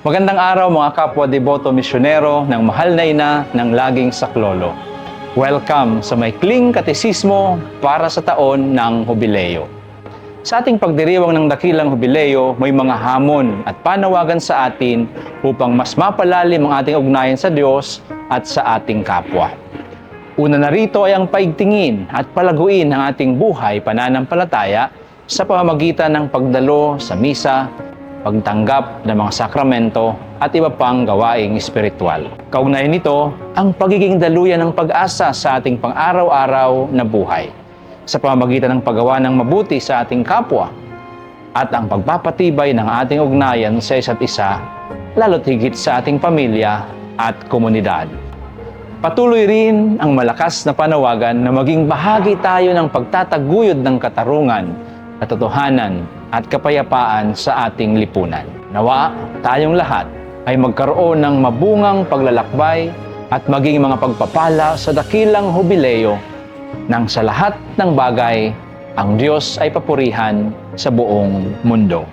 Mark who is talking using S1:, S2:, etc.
S1: Magandang araw mga kapwa deboto misyonero ng mahal na ina ng laging saklolo. Welcome sa maikling katesismo para sa taon ng Hubileo. Sa ating pagdiriwang ng dakilang Hubileo, may mga hamon at panawagan sa atin upang mas mapalalim ang ating ugnayan sa Diyos at sa ating kapwa. Una na rito ay ang paigtingin at palaguin ang ating buhay pananampalataya sa pamamagitan ng pagdalo sa misa, pagtanggap ng mga sakramento at iba pang gawaing espiritual. Kaugnay nito, ang pagiging daluyan ng pag-asa sa ating pang-araw-araw na buhay sa pamamagitan ng paggawa ng mabuti sa ating kapwa at ang pagpapatibay ng ating ugnayan sa isa't isa, lalo't higit sa ating pamilya at komunidad. Patuloy rin ang malakas na panawagan na maging bahagi tayo ng pagtataguyod ng katarungan, katotohanan at kapayapaan sa ating lipunan. Nawa, tayong lahat ay magkaroon ng mabungang paglalakbay at maging mga pagpapala sa dakilang Hubileo nang sa lahat ng bagay, ang Diyos ay papurihan sa buong mundo.